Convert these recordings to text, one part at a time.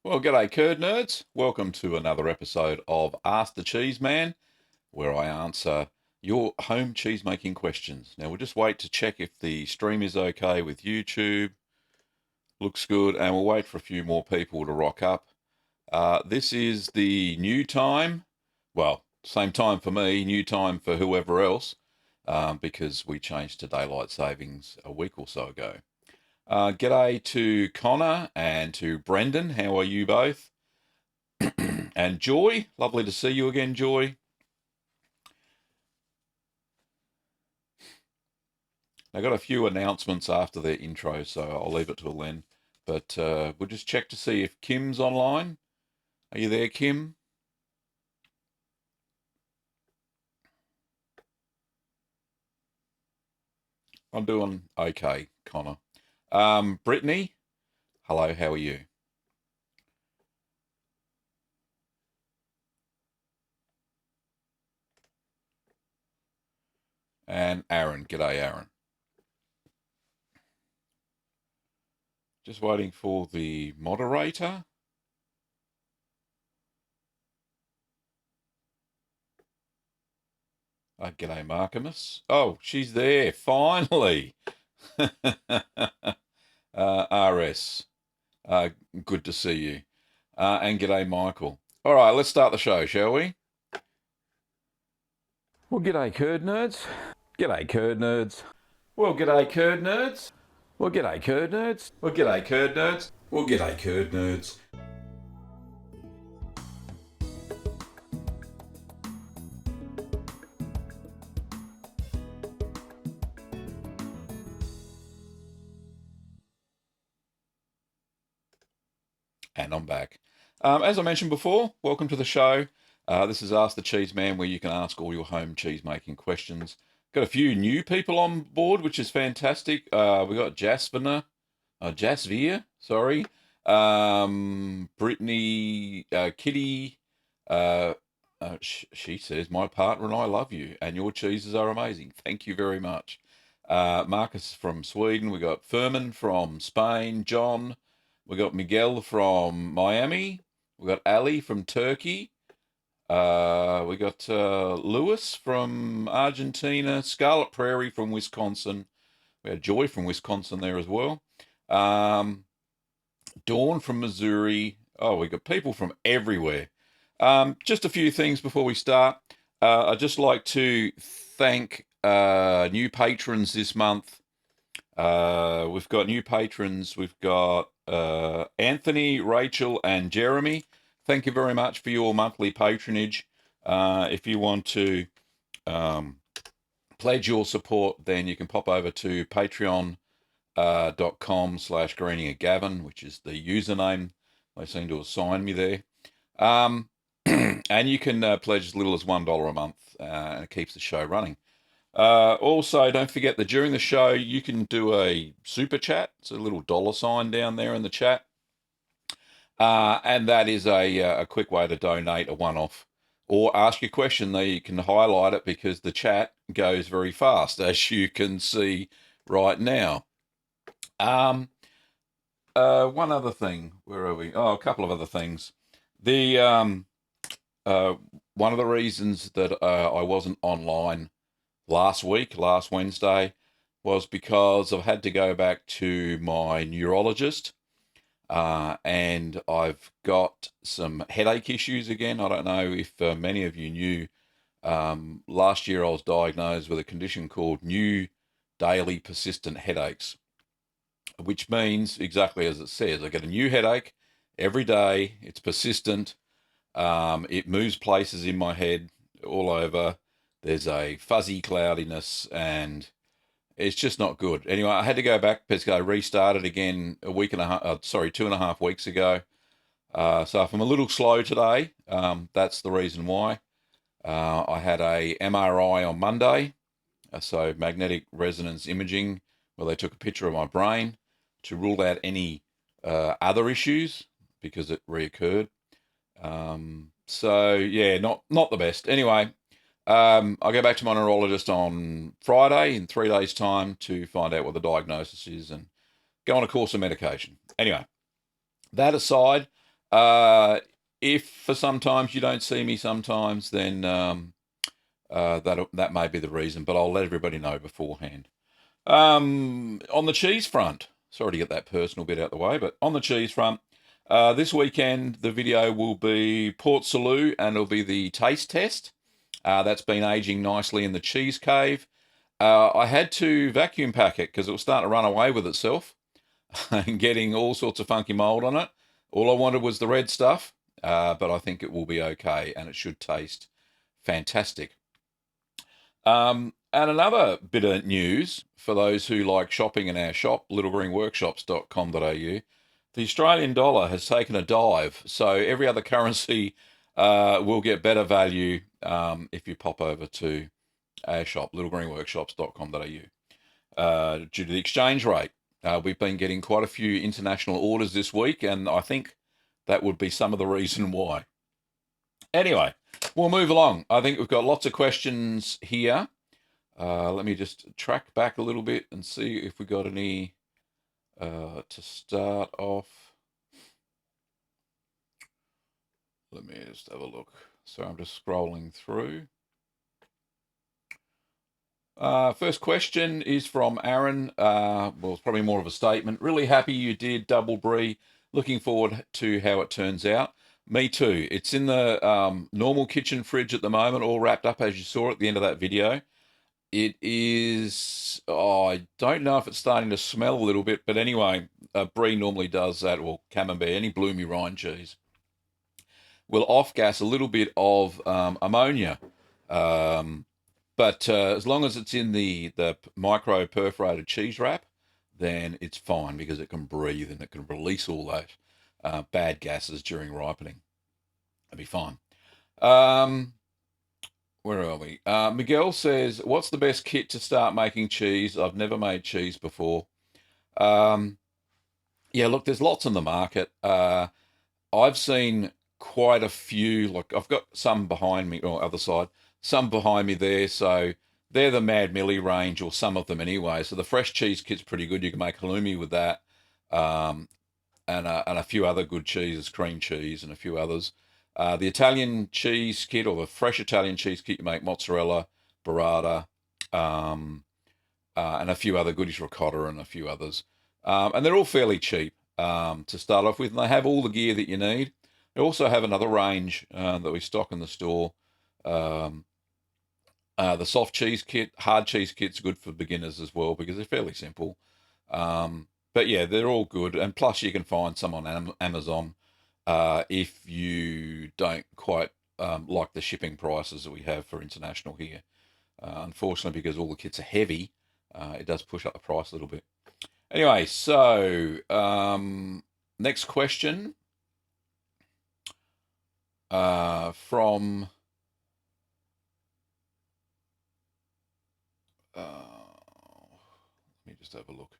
Well, g'day, curd nerds. Welcome to another episode of Ask the Cheeseman, where I answer your home cheese making questions. Now, we'll just wait to check if the stream is okay with YouTube. Looks good, and we'll wait for a few more people to rock up. This is the new time. Well, same time for me, new time for whoever else, because we changed to daylight savings a week or so ago. G'day to Connor and to Brendan. How are you both? And Joy, lovely to see you again, Joy. I got a few announcements after their intro, so I'll leave it till then. But we'll just check to see if Kim's online. Are you there, Kim? I'm doing okay, Connor. Brittany, hello, how are you? And Aaron, g'day, Aaron. Just waiting for the moderator. G'day, Markimus. Oh, she's there, finally. RS, good to see you. And g'day, Michael. All right, let's start the show, shall we? Well, g'day, curd nerds. G'day, curd nerds. Well, g'day, curd nerds. Well, g'day, curd nerds. Well, g'day, curd nerds. Well, g'day, curd nerds. And I'm back. As I mentioned before, welcome to the show. This is Ask the Cheeseman, where you can ask all your home cheese making questions. Got a few new people on board, which is fantastic. We got Jasvir, sorry, Brittany, Kitty. She says, "My partner and I love you, and your cheeses are amazing. Thank you very much." Marcus from Sweden. We got Ferment from Spain. John. We got Miguel from Miami. We got Ali from Turkey. We got Lewis from Argentina. Scarlet Prairie from Wisconsin. We had Joy from Wisconsin there as well. Dawn from Missouri. Oh, we got people from everywhere. Just a few things before we start. I'd just like to thank new patrons this month. We've got new patrons. We've got Anthony, Rachel, and Jeremy. Thank you very much for your monthly patronage. If you want to pledge your support, then you can pop over to patreon.com/greeningagavin, which is the username. They seem to assign me there. And you can pledge as little as $1 a month, and it keeps the show running. Also, don't forget that during the show, you can do a super chat. It's a little $sign down there in the chat. And that is a quick way to donate a one-off or ask your question. There you can highlight it because the chat goes very fast, as you can see right now. One other thing. Where are we? Oh, a couple of other things. The one of the reasons that I wasn't online last Wednesday, was because I've had to go back to my neurologist, and I've got some headache issues again. I don't know if many of you knew. Last year I was diagnosed with a condition called new daily persistent headaches, which means exactly as it says. I get a new headache every day. It's persistent. It moves places in my head all over. There's a fuzzy cloudiness, and it's just not good. Anyway, I had to go back because I restarted again a week and a half, 2.5 weeks ago. So if I'm a little slow today, that's the reason why. I had a MRI on Monday, so magnetic resonance imaging, where they took a picture of my brain to rule out any other issues because it reoccurred. So yeah, not the best. Anyway, I'll go back to my neurologist on Friday in 3 days' time to find out what the diagnosis is and go on a course of medication. Anyway, that aside, If for sometimes you don't see me sometimes, then that may be the reason, but I'll let everybody know beforehand. On the cheese front, sorry to get that personal bit out the way, but on the cheese front, this weekend the video will be Port Salut and it'll be the taste test. That's been aging nicely in the cheese cave. I had to vacuum pack it because it was starting to run away with itself and getting all sorts of funky mold on it. All I wanted was the red stuff, but I think it will be okay and it should taste fantastic. And another bit of news for those who like shopping in our shop, littlegreenworkshops.com.au, the Australian dollar has taken a dive. So every other currency will get better value if you pop over to our shop, littlegreenworkshops.com.au. Due to the exchange rate, we've been getting quite a few international orders this week, and I think that would be some of the reason why. Anyway, we'll move along. I think we've got lots of questions here. Let me just track back a little bit and see if we got any to start off. Let me just have a look. So I'm just scrolling through. First question is from Aaron. Well, it's probably more of a statement. Really happy you did double brie. Looking forward to how it turns out. Me too. It's in the normal kitchen fridge at the moment, all wrapped up as you saw at the end of that video. It is, I don't know if it's starting to smell a little bit, but anyway, brie normally does that, or camembert, any bloomy rind cheese will off-gas a little bit of ammonia. But as long as it's in the micro perforated cheese wrap, then it's fine because it can breathe and it can release all those bad gases during ripening. It'll be fine. Where are we? Miguel says, what's the best kit to start making cheese? I've never made cheese before. Yeah, look, there's lots on the market. I've seen quite a few. Like, I've got some behind me, or other side, some behind me there. So they're the Mad Millie range, or some of them anyway. So the fresh cheese kit's pretty good. You can make halloumi with that, and a few other good cheeses, cream cheese, and a few others. The Italian cheese kit, or the fresh Italian cheese kit, you make mozzarella, burrata, and a few other goodies, ricotta, and a few others. And they're all fairly cheap to start off with, and they have all the gear that you need. They also have another range that we stock in the store. The soft cheese kit, hard cheese kit's good for beginners as well because they're fairly simple. But yeah, they're all good, and plus you can find some on Amazon if you don't quite like the shipping prices that we have for international here. Unfortunately, because all the kits are heavy, it does push up the price a little bit. Anyway, so next question from let me just have a look.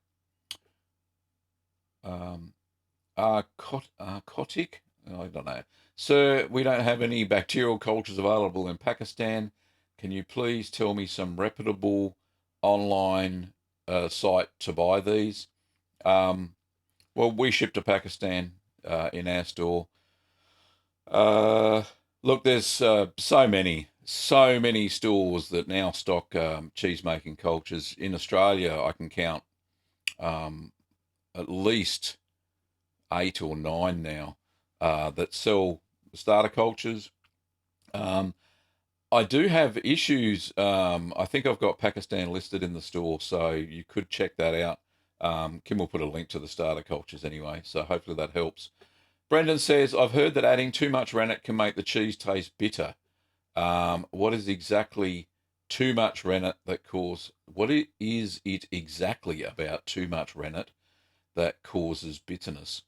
Kotik, I don't know. Sir, we don't have any bacterial cultures available in Pakistan. Can you please tell me some reputable online site to buy these? Well, we ship to Pakistan in our store. Look, there's so many stores that now stock cheese making cultures. In Australia, I can count at least 8 or 9 now that sell starter cultures. I do have issues. I think I've got Pakistan listed in the store, so you could check that out. Kim will put a link to the starter cultures anyway, so hopefully that helps. Brendan says, I've heard that adding too much rennet can make the cheese taste bitter. What is exactly too much rennet that causes... What is it exactly about too much rennet that causes bitterness?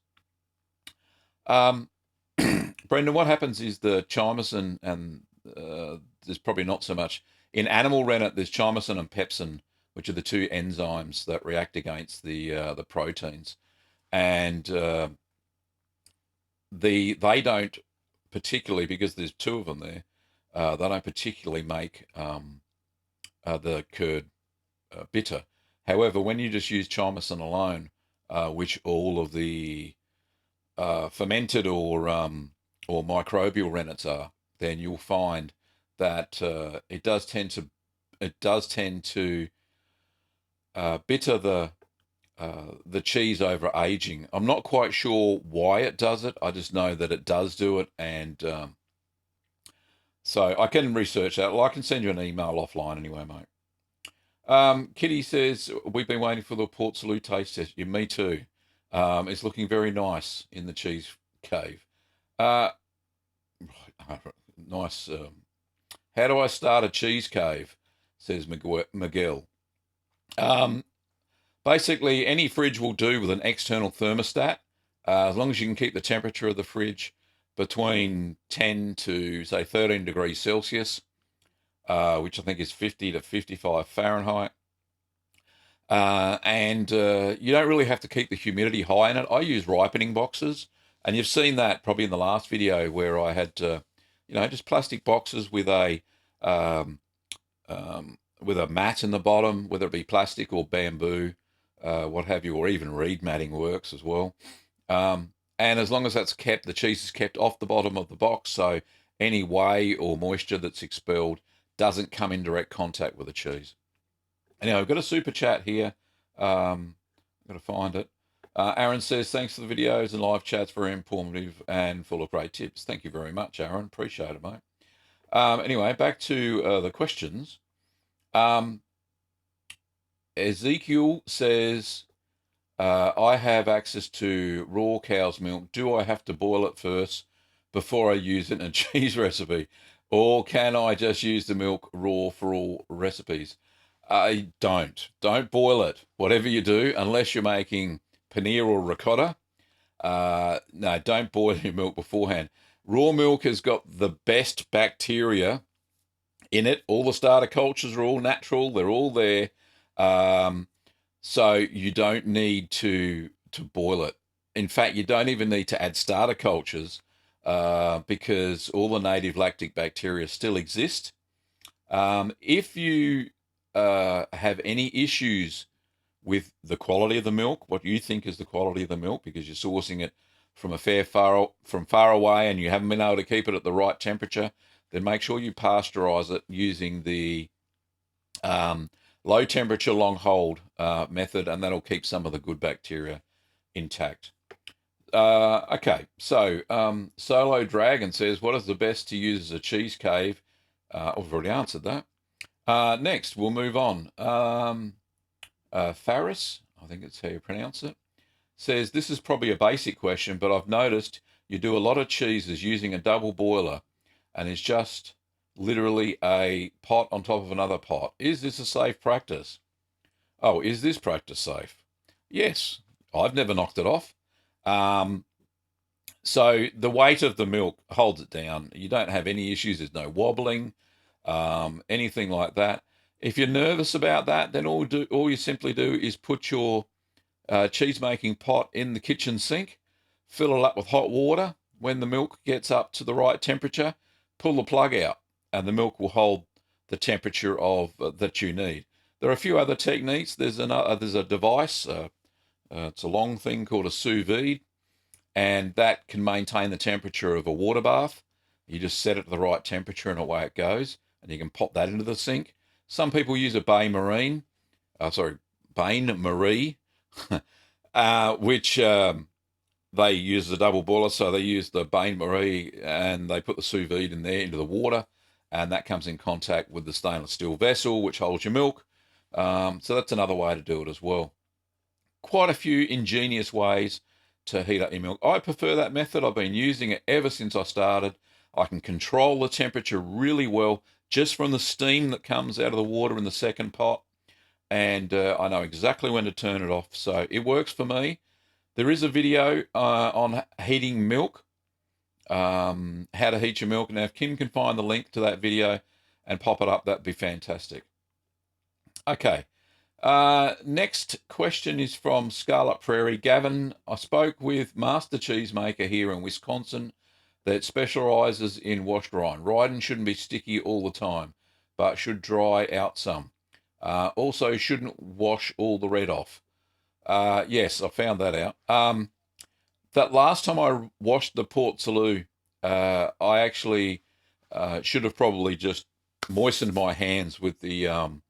Brendan, what happens is the chymosin and there's probably not so much... In animal rennet, there's chymosin and pepsin, which are the two enzymes that react against the proteins. And they don't particularly, because there's two of them there, they don't particularly make the curd bitter. However, when you just use chymosin alone, which all of the fermented or microbial rennets are, then you'll find that it does tend to bitter the cheese over aging. I'm not quite sure why it does it. I just know that it does do it, and so I can research that. Well, I can send you an email offline anyway, mate. Kitty says, we've been waiting for the Port Salut taste test. Yeah, me too. It's looking very nice in the cheese cave. Uh, nice. How do I start a cheese cave? Says Miguel. Basically, any fridge will do with an external thermostat, as long as you can keep the temperature of the fridge between 10 to, say, 13 degrees Celsius, which I think is 50 to 55 Fahrenheit. And you don't really have to keep the humidity high in it. I use ripening boxes, and you've seen that probably in the last video where I had, just plastic boxes with a mat in the bottom, whether it be plastic or bamboo, what have you, or even reed matting works as well. And as long as that's kept, the cheese is kept off the bottom of the box, so any whey or moisture that's expelled doesn't come in direct contact with the cheese. Anyway, I've got a super chat here. I've got to find it. Aaron says, thanks for the videos and live chats, very informative and full of great tips. Thank you very much, Aaron. Appreciate it, mate. Anyway, back to the questions. Ezekiel says, I have access to raw cow's milk. Do I have to boil it first before I use it in a cheese recipe? Or can I just use the milk raw for all recipes? Don't boil it. Whatever you do, unless you're making paneer or ricotta, no, don't boil your milk beforehand. Raw milk has got the best bacteria in it. All the starter cultures are all natural. They're all there. So you don't need to boil it. In fact, you don't even need to add starter cultures because all the native lactic bacteria still exist. If you have any issues with the quality of the milk, what you think is the quality of the milk, because you're sourcing it from far away and you haven't been able to keep it at the right temperature, then make sure you pasteurize it using the low temperature long hold method, and that'll keep some of the good bacteria intact. Okay, so Solo Dragon says, what is the best to use as a cheese cave? I've already answered that. Next, we'll move on. Faris, I think it's how you pronounce it, says, this is probably a basic question, but I've noticed you do a lot of cheeses using a double boiler, and it's just literally a pot on top of another pot. Is this a safe practice? Oh, is this practice safe? Yes, I've never knocked it off. So the weight of the milk holds it down. You don't have any issues. There's no wobbling, anything like that. If you're nervous about that, then all you simply do is put your cheese making pot in the kitchen sink, fill it up with hot water. When the milk gets up to the right temperature, pull the plug out, and the milk will hold the temperature that you need. There are a few other techniques. There's a device. It's a long thing called a sous vide, and that can maintain the temperature of a water bath. You just set it to the right temperature and away it goes, and you can pop that into the sink. Some people use a Bain Marie, which they use the double boiler, so they use the Bain Marie and they put the sous vide in there into the water, and that comes in contact with the stainless steel vessel, which holds your milk. So that's another way to do it as well. Quite a few ingenious ways to heat up your milk. I prefer that method. I've been using it ever since I started. I can control the temperature really well just from the steam that comes out of the water in the second pot, and I know exactly when to turn it off, so it works for me. There is a video on heating milk, how to heat your milk. Now, if Kim can find the link to that video and pop it up, that'd be fantastic. Okay. Next question is from Scarlet Prairie. Gavin, I spoke with Master Cheesemaker here in Wisconsin that specializes in washed rind. Rind shouldn't be sticky all the time, but should dry out some. Also, shouldn't wash all the red off. Yes, I found that out. that last time I washed the Port Salut, I actually should have probably just moistened my hands with the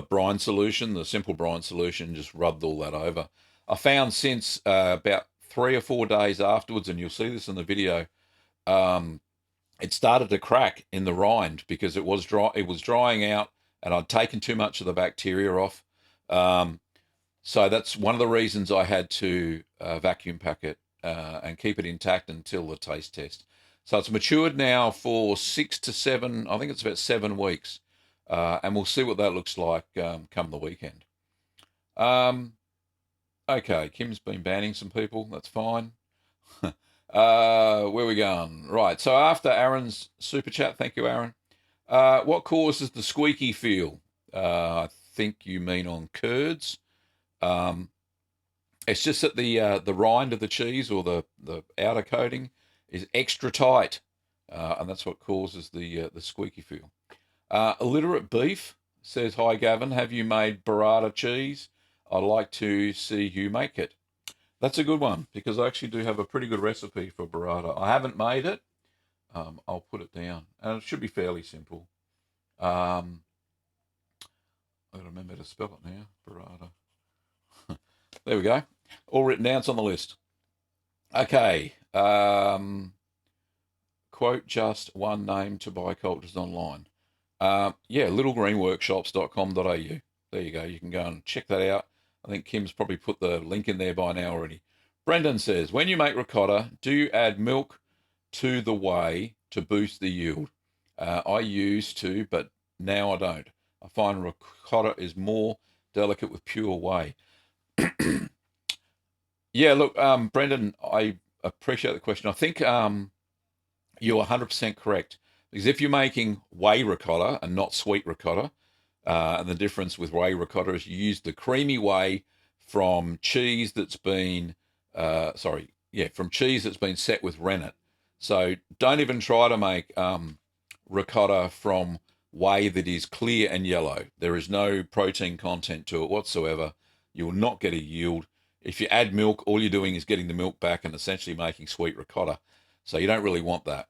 brine solution, the simple brine solution, just rubbed all that over. I found since about 3 or 4 days afterwards, and you'll see this in the video, um, it started to crack in the rind because it was dry. It was drying out, and I'd taken too much of the bacteria off. Um, so that's one of the reasons I had to vacuum pack it and keep it intact until the taste test. So it's matured now for 6 to 7. I think it's about 7 weeks, and we'll see what that looks like come the weekend. Okay, Kim's been banning some people. That's fine. Where we going? Right. So after Aaron's super chat, thank you, Aaron. What causes the squeaky feel? I think you mean on curds. It's just that the rind of the cheese or the outer coating is extra tight, and that's what causes the squeaky feel. Illiterate Beef says, "Hi Gavin, have you made burrata cheese? I'd like to see you make it." That's a good one because I actually do have a pretty good recipe for burrata. I haven't made it. I'll put it down, and it should be fairly simple. I've got to remember to spell it now. Burrata. There we go. All written down. It's on the list. Okay. Quote just one name to buy cultures online. Yeah, littlegreenworkshops.com.au. There you go. You can go and check that out. I think Kim's probably put the link in there by now already. Brendan says, when you make ricotta, do you add milk to the whey to boost the yield? I used to, but now I don't. I find ricotta is more delicate with pure whey. Yeah, look, Brendan, I appreciate the question. I think you're 100% correct. Because if you're making whey ricotta and not sweet ricotta, and the difference with whey ricotta is you use the creamy whey from cheese that's been, from cheese that's been set with rennet. So don't even try to make ricotta from whey that is clear and yellow. There is no protein content to it whatsoever. You will not get a yield. If you add milk, all you're doing is getting the milk back and essentially making sweet ricotta. So you don't really want that.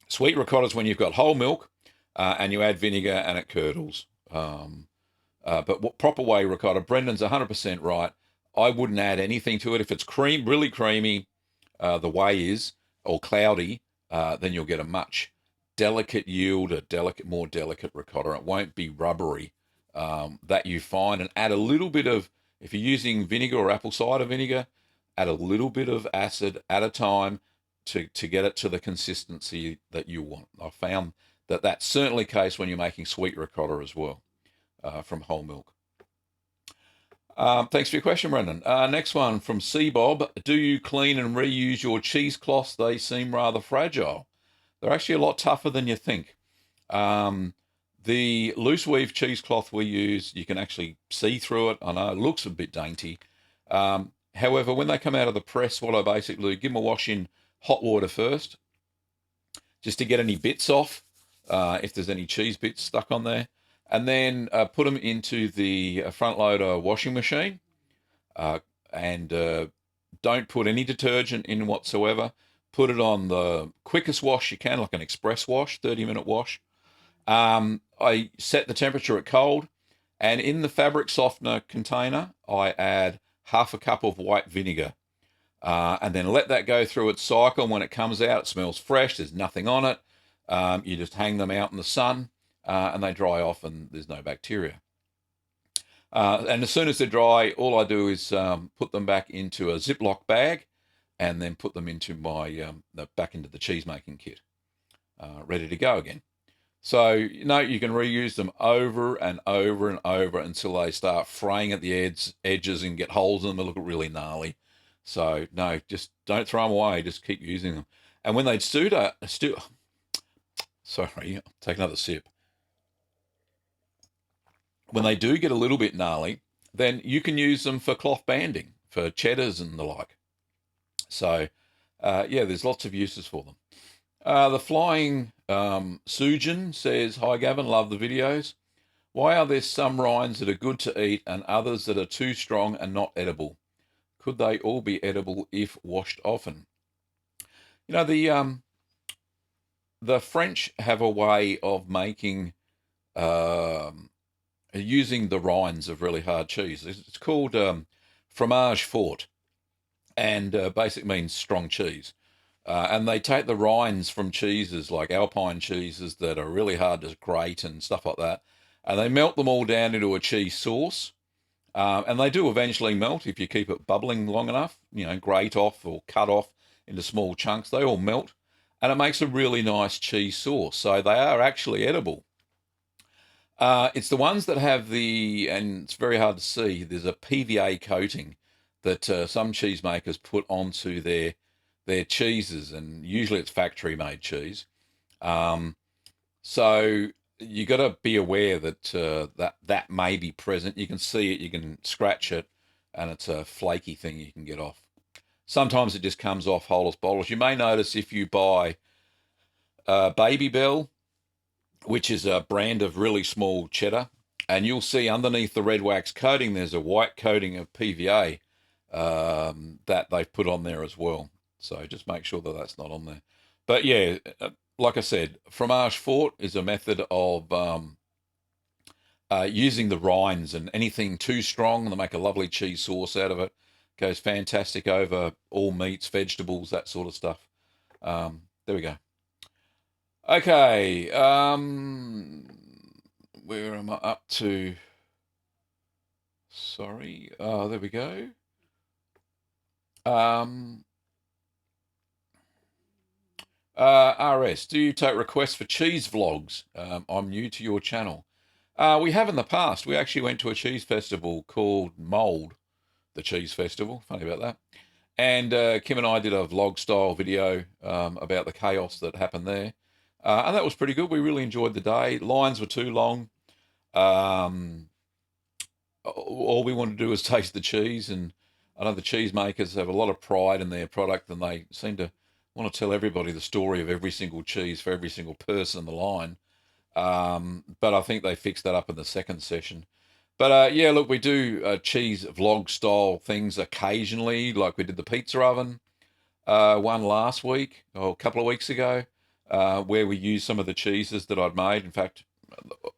Sweet ricotta is when you've got whole milk and you add vinegar and it curdles. But what proper whey ricotta, Brendan's 100% right. I wouldn't add anything to it. If it's really creamy, the whey is, or cloudy, then you'll get a much delicate yield, more delicate ricotta. It won't be rubbery that you find. And add a little bit of, if you're using vinegar or apple cider vinegar, add a little bit of acid at a time to get it to the consistency that you want. I found that that's certainly the case when you're making sweet ricotta as well from whole milk. Thanks for your question, Brendan. Next one from C. Bob. Do you clean and reuse your cheesecloths? They seem rather fragile. They're actually a lot tougher than you think. The loose weave cheesecloth we use, you can actually see through it. I know it looks a bit dainty. However, when they come out of the press, what I basically do, give them a wash in hot water first, just to get any bits off, if there's any cheese bits stuck on there. And then put them into the front loader washing machine. And don't put any detergent in whatsoever. Put it on the quickest wash you can, like an express wash, 30-minute wash. I set the temperature at cold, and in the fabric softener container, I add half a cup of white vinegar, and then let that go through its cycle. When it comes out, it smells fresh. There's nothing on it. You just hang them out in the sun, and they dry off, and there's no bacteria. And as soon as they're dry, all I do is put them back into a Ziploc bag, and then put them into my back into the cheese making kit, ready to go again. So, you can reuse them over and over and over until they start fraying at the edges and get holes in them that look really gnarly. So, no, just don't throw them away. Just keep using them. And when they sorry, I'll take another sip. When they do get a little bit gnarly, then you can use them for cloth banding, for cheddars and the like. So, there's lots of uses for them. The Flying Sujin says, "Hi Gavin, love the videos. Why are there some rinds that are good to eat and others that are too strong and not edible? Could they all be edible if washed often? You know, the French have a way of making um, using the rinds of really hard cheese. It's called fromage fort, and basically means strong cheese. And they take the rinds from cheeses like Alpine cheeses that are really hard to grate and stuff like that, and they melt them all down into a cheese sauce. And they do eventually melt if you keep it bubbling long enough, you know, grate off or cut off into small chunks. They all melt, and it makes a really nice cheese sauce. So they are actually edible. It's the ones that have and it's very hard to see, there's a PVA coating that some cheesemakers put onto their cheeses, and usually it's factory made cheese. Um, so you got to be aware that that may be present. You can see it, you can scratch it, and it's a flaky thing you can get off. Sometimes it just comes off whole as bottles. You may notice if you buy Baby Bell, which is a brand of really small cheddar, and you'll see underneath the red wax coating there's a white coating of PVA that they've put on there as well. So just make sure that that's not on there. But yeah, like I said, fromage fort is a method of using the rinds, and anything too strong, they make a lovely cheese sauce out of it. Goes fantastic over all meats, vegetables, that sort of stuff. There we go. Okay, where am I up to? Sorry, there we go. RS, do you take requests for cheese vlogs? I'm new to your channel. We have in the past. We actually went to a cheese festival called Mold, the Cheese Festival. Funny about that. And Kim and I did a vlog style video about the chaos that happened there. And that was pretty good. We really enjoyed the day. Lines were too long. All we wanted to do was taste the cheese. And I know the cheesemakers have a lot of pride in their product, and they seem to want to tell everybody the story of every single cheese for every single person in the line. But I think they fixed that up in the second session. But yeah, look, we do cheese vlog style things occasionally, like we did the pizza oven one last week or a couple of weeks ago, where we used some of the cheeses that I'd made. In fact,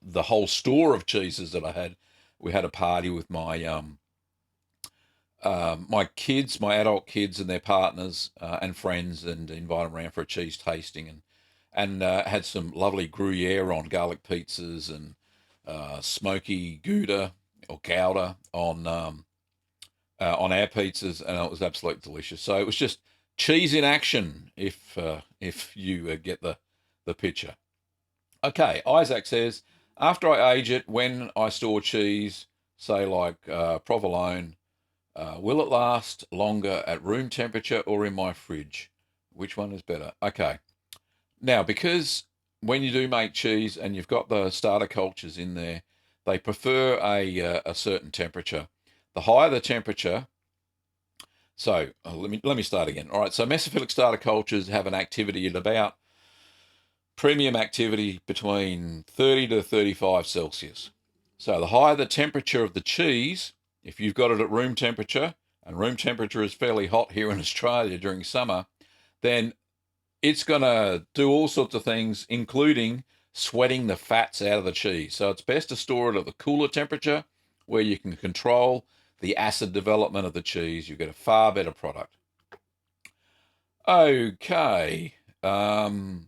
the whole store of cheeses that I had. We had a party with my kids, my adult kids, and their partners and friends, and invited them around for a cheese tasting, and had some lovely Gruyere on garlic pizzas, and smoky Gouda or Gouda on our pizzas, and it was absolutely delicious. So it was just cheese in action, if you get the picture. Okay, Isaac says, after I age it, when I store cheese, say like provolone, will it last longer at room temperature or in my fridge? Which one is better? Okay. Now, because when you do make cheese and you've got the starter cultures in there, they prefer a certain temperature. The higher the temperature, so let me start again. All right, so mesophilic starter cultures have an activity at about premium activity between 30 to 35 Celsius. So the higher the temperature of the cheese, if you've got it at room temperature, and room temperature is fairly hot here in Australia during summer, then it's going to do all sorts of things, including sweating the fats out of the cheese. So it's best to store it at the cooler temperature where you can control the acid development of the cheese. You get a far better product. Okay. Aaron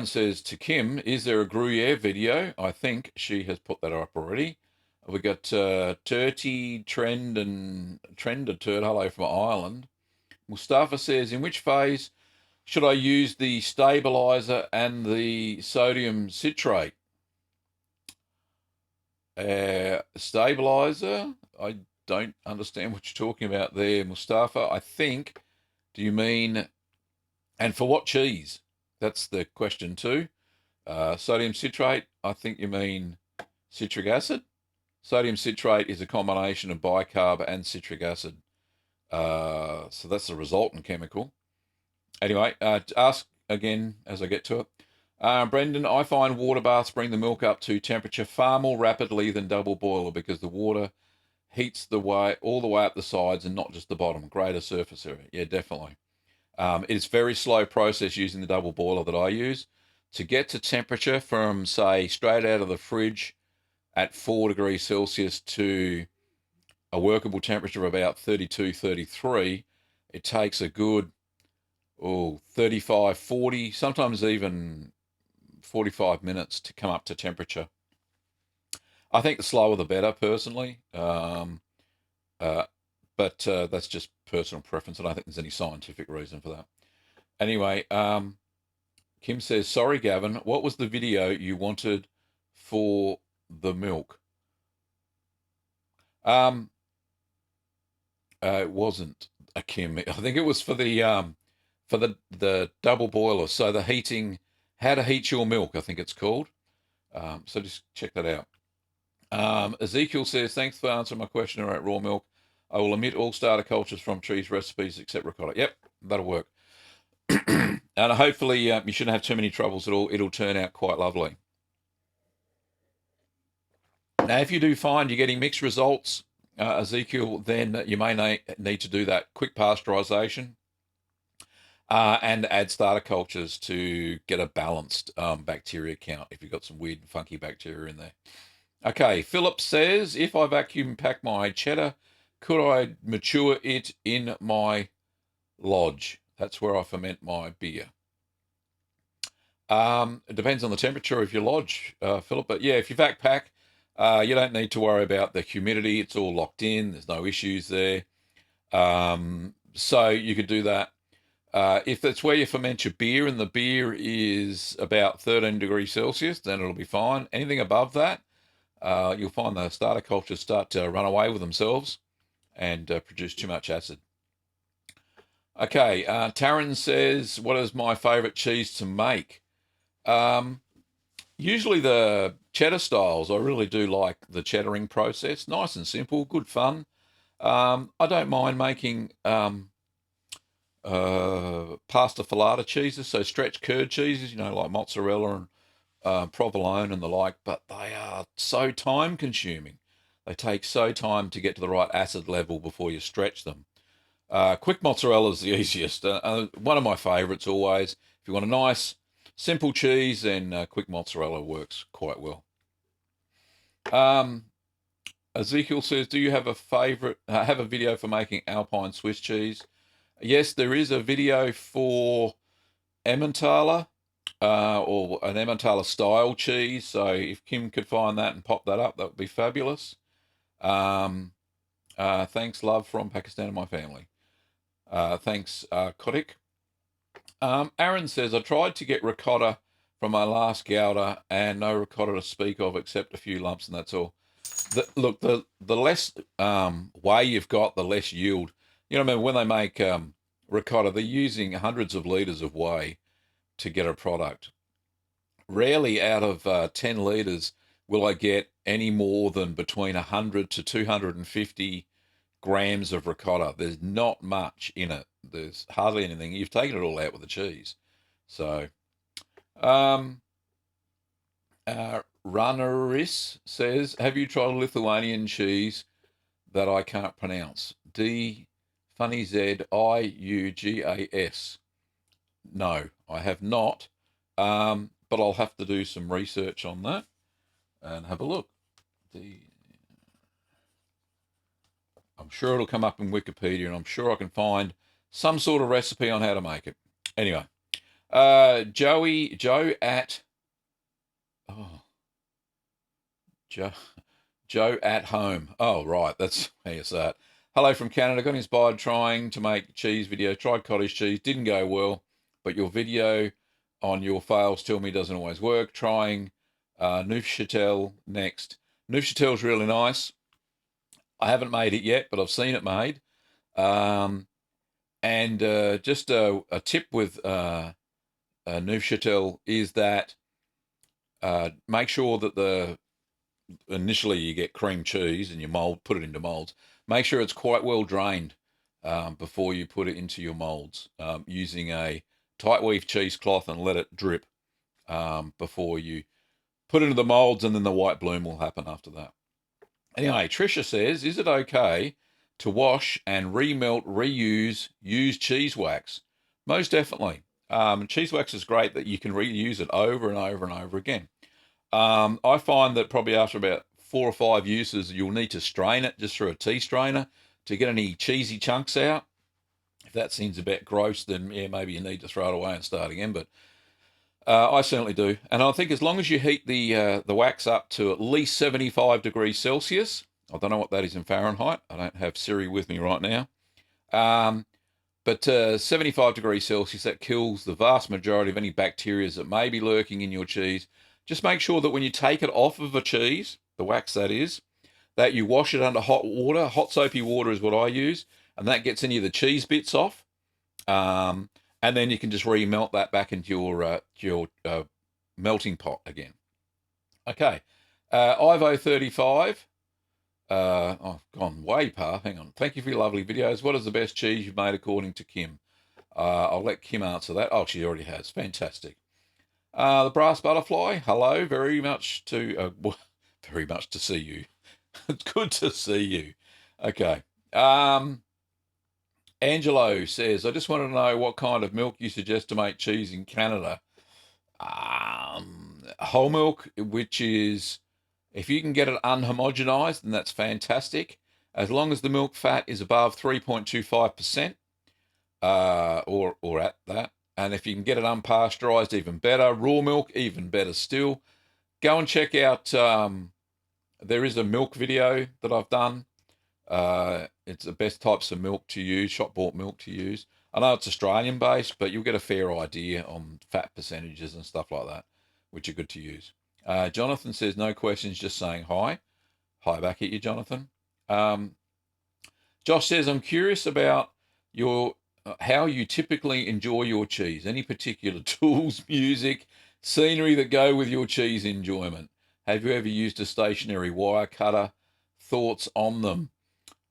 says to Kim, is there a Gruyere video? I think she has put that up already. We got Turty, Trend, and Trend, a turd, hello from Ireland. Mustafa says, in which phase should I use the stabilizer and the sodium citrate? Stabilizer? I don't understand what you're talking about there, Mustafa. I think, do you mean, and for what cheese? That's the question too. Sodium citrate, I think you mean citric acid. Sodium citrate is a combination of bicarb and citric acid. So that's the resultant chemical. Anyway, ask again as I get to it. Brendan, I find water baths bring the milk up to temperature far more rapidly than double boiler because the water heats all the way up the sides and not just the bottom. Greater surface area. Yeah, definitely. It's very slow process using the double boiler that I use. To get to temperature from, say, straight out of the fridge at 4 degrees Celsius to a workable temperature of about 32, 33, it takes a good 35, 40, sometimes even 45 minutes to come up to temperature. I think the slower the better, personally. But that's just personal preference. I don't think there's any scientific reason for that. Anyway, Kim says, sorry, Gavin, what was the video you wanted for the milk? It wasn't a Kim. I think it was for the double boiler. So the heating, how to heat your milk, I think it's called. So just check that out. Ezekiel says, thanks for answering my question about raw milk. I will omit all starter cultures from cheese recipes except ricotta. Yep, that'll work. And hopefully you shouldn't have too many troubles at all. It'll turn out quite lovely. Now, if you do find you're getting mixed results, Ezekiel, then you may need to do that quick pasteurization and add starter cultures to get a balanced bacteria count if you've got some weird, funky bacteria in there. Okay, Philip says, if I vacuum pack my cheddar, could I mature it in my lodge? That's where I ferment my beer. It depends on the temperature of your lodge, Philip. But yeah, if you vac pack, you don't need to worry about the humidity. It's all locked in. There's no issues there. So you could do that. If that's where you ferment your beer and the beer is about 13 degrees Celsius, then it'll be fine. Anything above that, you'll find the starter cultures start to run away with themselves and produce too much acid. Okay, Taryn says, what is my favourite cheese to make? Usually the cheddar styles. I really do like the cheddaring process. Nice and simple, good fun. I don't mind making pasta filata cheeses, so stretch curd cheeses, like mozzarella and provolone and the like, but they are so time consuming. They take so time to get to the right acid level before you stretch them. Quick mozzarella is the easiest. One of my favourites always. If you want a nice, simple cheese, then quick mozzarella works quite well. Ezekiel says, do you have have a video for making Alpine Swiss cheese? Yes, there is a video for Emmentaler, or an Emmentaler style cheese. So if Kim could find that and pop that up, that would be fabulous. Thanks, love from Pakistan and my family. Thanks, Kodik. Aaron says, I tried to get ricotta from my last gouda and no ricotta to speak of except a few lumps, and that's all. Look, the less whey you've got, the less yield. I mean, when they make ricotta, they're using hundreds of litres of whey to get a product. Rarely out of 10 litres will I get any more than between 100 to 250 grams of ricotta. There's not much in it. There's hardly anything. You've taken it all out with the cheese. So, Runneris says, have you tried a Lithuanian cheese that I can't pronounce? Funny Z-I-U-G-A-S. No, I have not. But I'll have to do some research on that and have a look. I'm sure it'll come up in Wikipedia, and I'm sure I can find some sort of recipe on how to make it. Anyway, Joe at home. Oh, right, that's how you say it. Hello from Canada. Got inspired trying to make cheese video. Tried cottage cheese. Didn't go well, but your video on your fails tell me doesn't always work. Trying Neufchâtel next. Neufchâtel's really nice. I haven't made it yet, but I've seen it made. And just a tip with Neufchâtel is that make sure that initially you get cream cheese and you put it into molds. Make sure it's quite well drained before you put it into your molds, using a tight weave cheesecloth, and let it drip before you put it into the molds, and then the white bloom will happen after that. Anyway, Trisha says, is it okay to wash and remelt, reuse used cheese wax? Most definitely. Cheese wax is great that you can reuse it over and over and over again. I find that probably after about 4 or 5 uses, you'll need to strain it just through a tea strainer to get any cheesy chunks out. If that seems a bit gross, then yeah, maybe you need to throw it away and start again. But I certainly do, and I think as long as you heat the wax up to at least 75 degrees Celsius, I don't know what that is in Fahrenheit. I don't have Siri with me right now. Um, but 75 degrees Celsius, that kills the vast majority of any bacteria that may be lurking in your cheese. Just make sure that when you take it off of a cheese, the wax that is, that you wash it under hot water. Hot soapy water is what I use, and that gets any of the cheese bits off. Um, and then you can just remelt that back into your melting pot again. Okay, Ivo 35. I've gone way past. Hang on. Thank you for your lovely videos. What is the best cheese you've made according to Kim? I'll let Kim answer that. Oh, she already has. Fantastic. The brass butterfly. Hello. Very much to see you. It's good to see you. Okay. Angelo says, I just want to know what kind of milk you suggest to make cheese in Canada. Whole milk, which is, if you can get it unhomogenized, then that's fantastic. As long as the milk fat is above 3.25%, or at that. And if you can get it unpasteurized, even better. Raw milk, even better still. Go and check out, there is a milk video that I've done. It's the best types of milk to use, shop bought milk to use. I know it's Australian based, but you'll get a fair idea on fat percentages and stuff like that, which are good to use. Jonathan says, no questions, just saying hi. Hi back at you, Jonathan. Josh says, I'm curious about your how you typically enjoy your cheese. Any particular tools, music, scenery that go with your cheese enjoyment? Have you ever used a stationary wire cutter? Thoughts on them?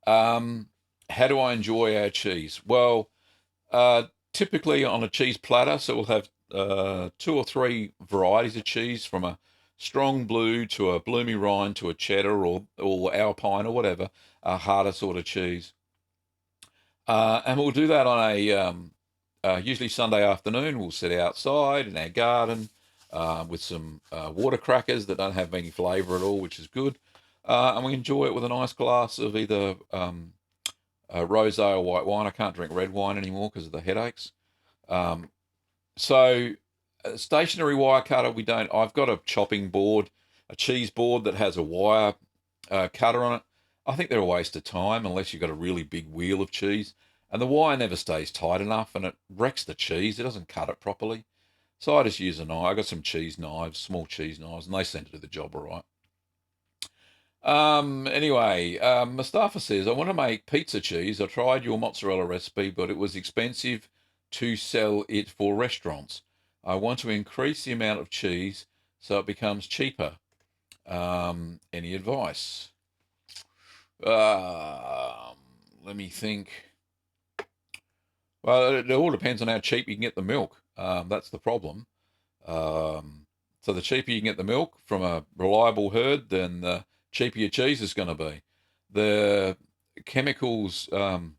How do I enjoy our cheese? Well, typically on a cheese platter, so we'll have 2 or 3 varieties of cheese, from a strong blue to a bloomy rind to a cheddar or alpine or whatever, a harder sort of cheese. And we'll do that on a usually Sunday afternoon. We'll sit outside in our garden with some water crackers that don't have any flavour at all, which is good. And we enjoy it with a nice glass of either rosé or white wine. I can't drink red wine anymore because of the headaches. So stationary wire cutter, we don't. I've got a chopping board, a cheese board that has a wire cutter on it. I think they're a waste of time unless you've got a really big wheel of cheese. And the wire never stays tight enough and it wrecks the cheese. It doesn't cut it properly. So I just use a knife. I got some cheese knives, small cheese knives, and they seem to do the job all right. Anyway, Mustafa says, I want to make pizza cheese. I tried your mozzarella recipe, but it was expensive to sell it for restaurants. I want to increase the amount of cheese so it becomes cheaper. Any advice? Let me think. Well, it all depends on how cheap you can get the milk. That's the problem. So the cheaper you can get the milk from a reliable herd, then the cheaper your cheese is going to be. The chemicals, so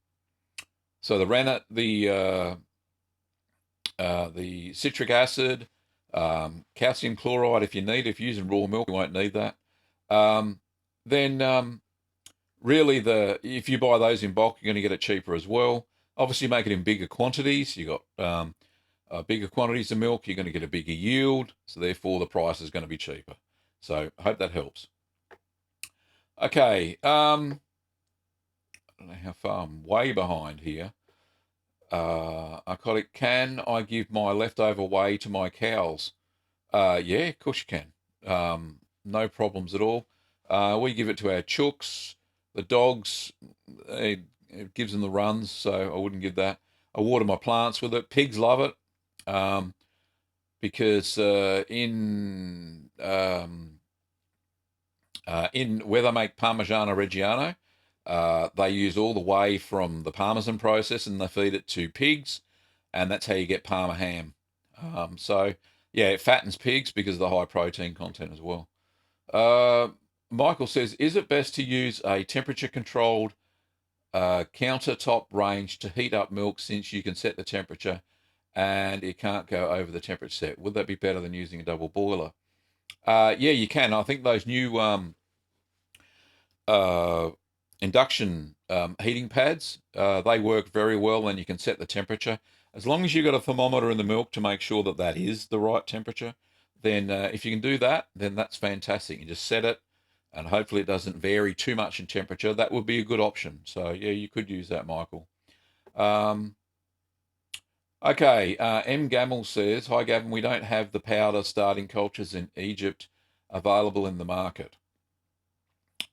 the rennet, the citric acid, calcium chloride, if you're using raw milk, you won't need that. Then really, if you buy those in bulk, you're going to get it cheaper as well. Obviously, make it in bigger quantities. You got bigger quantities of milk, you're going to get a bigger yield, so therefore the price is going to be cheaper. So I hope that helps. Okay, I don't know how far, I'm way behind here. I call it, can I give my leftover whey to my cows? Yeah, of course you can. No problems at all. We give it to our chooks, the dogs. It gives them the runs, so I wouldn't give that. I water my plants with it. Pigs love it, because in where they make Parmigiano Reggiano, they use all the whey from the Parmesan process and they feed it to pigs, and that's how you get Parma ham. So yeah, it fattens pigs because of the high protein content as well. Michael says, is it best to use a temperature-controlled countertop range to heat up milk since you can set the temperature and it can't go over the temperature set? Would that be better than using a double boiler? Yeah, you can. I think those new uh, induction heating pads, they work very well and you can set the temperature. As long as you've got a thermometer in the milk to make sure that that is the right temperature, then if you can do that, then that's fantastic. You just set it and hopefully it doesn't vary too much in temperature. That would be a good option. So, yeah, you could use that, Michael. Okay, M. Gamel says, hi, Gavin, we don't have the powder starting cultures in Egypt available in the market.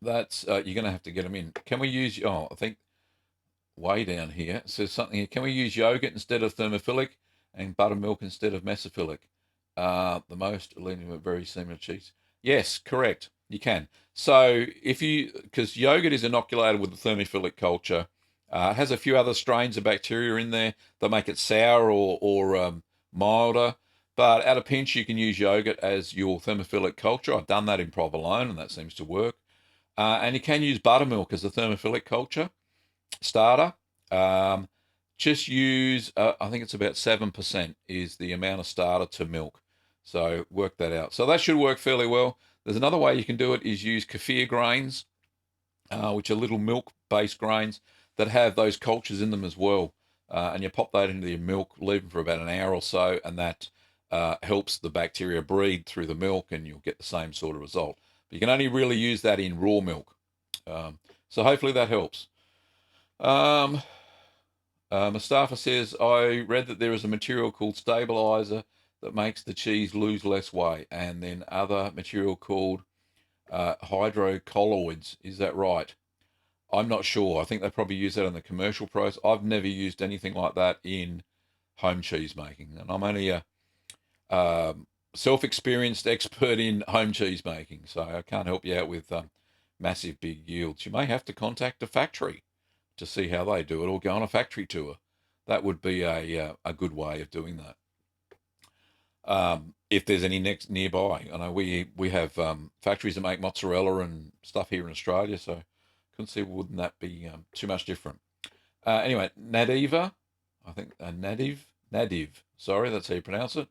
That's you're going to have to get them in. Can we use? Oh, I think way down here it says something here. Can we use yogurt instead of thermophilic and buttermilk instead of mesophilic? The most leading very similar cheese. Yes, correct. You can. So if you, because yogurt is inoculated with the thermophilic culture, it has a few other strains of bacteria in there that make it sour or milder. But at a pinch, you can use yogurt as your thermophilic culture. I've done that in provolone, and that seems to work. And you can use buttermilk as a thermophilic culture starter. Just use, I think it's about 7% is the amount of starter to milk. So work that out. So that should work fairly well. There's another way you can do it is use kefir grains, which are little milk-based grains that have those cultures in them as well. And you pop that into your milk, leave them for about an hour or so, and that helps the bacteria breed through the milk, and you'll get the same sort of result. But you can only really use that in raw milk. So hopefully that helps. Mustafa says, I read that there is a material called stabilizer that makes the cheese lose less weight, and then other material called hydrocolloids. Is that right? I'm not sure. I think they probably use that in the commercial process. I've never used anything like that in home cheese making, and I'm only a self-experienced expert in home cheese making, so I can't help you out with massive big yields. You may have to contact a factory to see how they do it, or go on a factory tour. That would be a good way of doing that. If there's any nearby, I know we have factories that make mozzarella and stuff here in Australia, so couldn't see wouldn't that be too much different. Anyway, Nadiva, I think Nadiv. Sorry, that's how you pronounce it.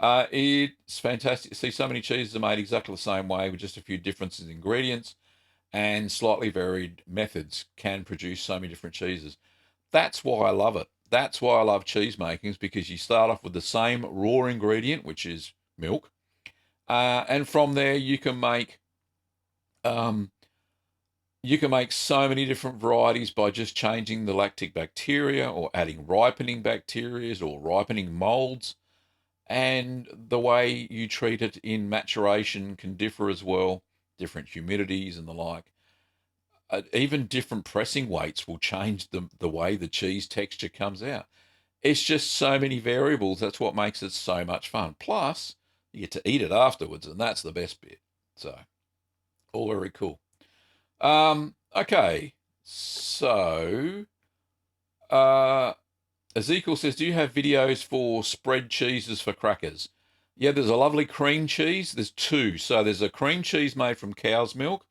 It's fantastic to see so many cheeses are made exactly the same way with just a few differences in ingredients and slightly varied methods can produce so many different cheeses. That's why I love it. That's why I love cheese making, is because you start off with the same raw ingredient, which is milk, and from there um, you can make so many different varieties by just changing the lactic bacteria or adding ripening bacteria or ripening molds. And the way you treat it in maturation can differ as well, different humidities and the like. Even different pressing weights will change the way the cheese texture comes out. It's just so many variables. That's what makes it so much fun. Plus, you get to eat it afterwards, and that's the best bit. So, all very cool. Okay, so Ezekiel says, do you have videos for spread cheeses for crackers? Yeah, there's a lovely cream cheese. There's two. So there's a cream cheese made from cow's milk,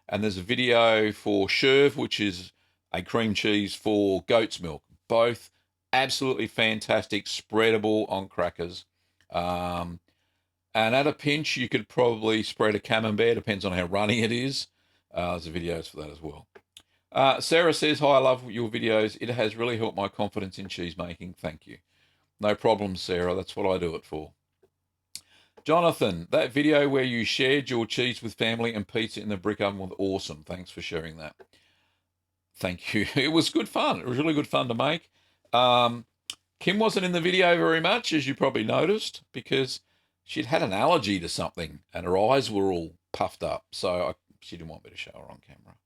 and there's a video for Sherv, which is a cream cheese for goat's milk. Both absolutely fantastic, spreadable on crackers. And at a pinch, you could probably spread a camembert, depends on how runny it is. There's videos for that as well. Sarah says, hi, I love your videos. It has really helped my confidence in cheese making. Thank you. No problem, Sarah. That's what I do it for. Jonathan, that video where you shared your cheese with family and pizza in the brick oven was awesome. Thanks for sharing that. Thank you. It was good fun. It was really good fun to make. Kim wasn't in the video very much, as you probably noticed, because she'd had an allergy to something and her eyes were all puffed up. So she didn't want me to show her on camera.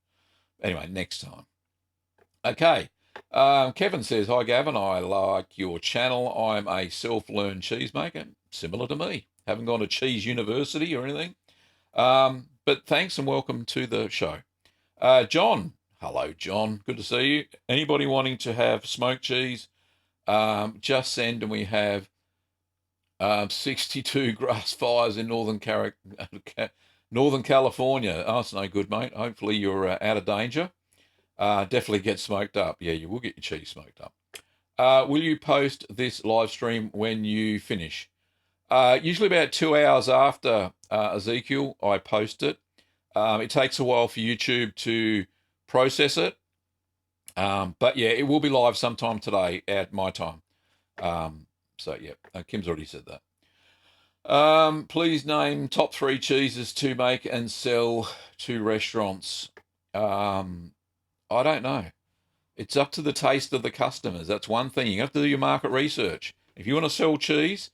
Anyway, next time. Okay. Kevin says, hi, Gavin. I like your channel. I'm a self-learned cheesemaker, similar to me. Haven't gone to cheese university or anything. But thanks and welcome to the show. John. Hello, John. Good to see you. Anybody wanting to have smoked cheese, just send, and we have 62 grass fires in Northern Northern California. Oh, it's no good, mate. Hopefully you're out of danger. Definitely get smoked up. Yeah, you will get your cheese smoked up. Will you post this live stream when you finish? Usually about 2 hours after Ezekiel, I post it. It takes a while for YouTube to process it. But yeah, it will be live sometime today at my time. So yeah, Kim's already said that. Please name top 3 cheeses to make and sell to restaurants. I don't know. It's up to the taste of the customers. That's one thing. You have to do your market research. If you want to sell cheese,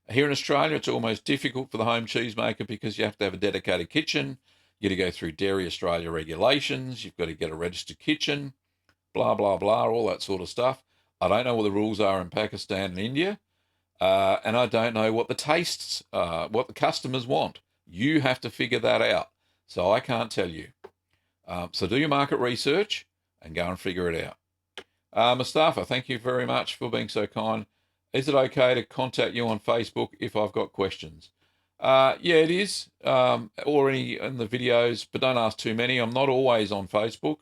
here in Australia, it's almost difficult for the home cheesemaker because you have to have a dedicated kitchen. You got to go through Dairy Australia regulations. You've got to get a registered kitchen, blah, blah, blah, all that sort of stuff. I don't know what the rules are in Pakistan and India. And I don't know what the tastes, what the customers want. You have to figure that out. So I can't tell you. So do your market research and go and figure it out. Mustafa, thank you very much for being so kind. Is it okay to contact you on Facebook if I've got questions? Yeah, it is. Or any in the videos, but don't ask too many. I'm not always on Facebook.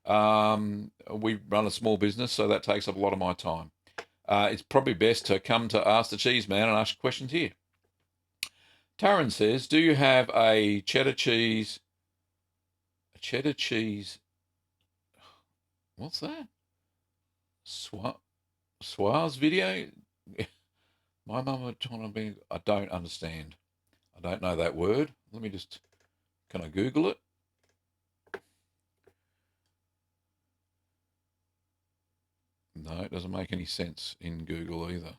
We run a small business, so that takes up a lot of my time. It's probably best to come to Ask the Cheeseman and ask questions here. Taryn says, do you have a cheddar cheese? A cheddar cheese? What's that? Swaz video? My mum would trying to be. I don't understand. I don't know that word. Let me just. Can I Google it? No, it doesn't make any sense in Google either.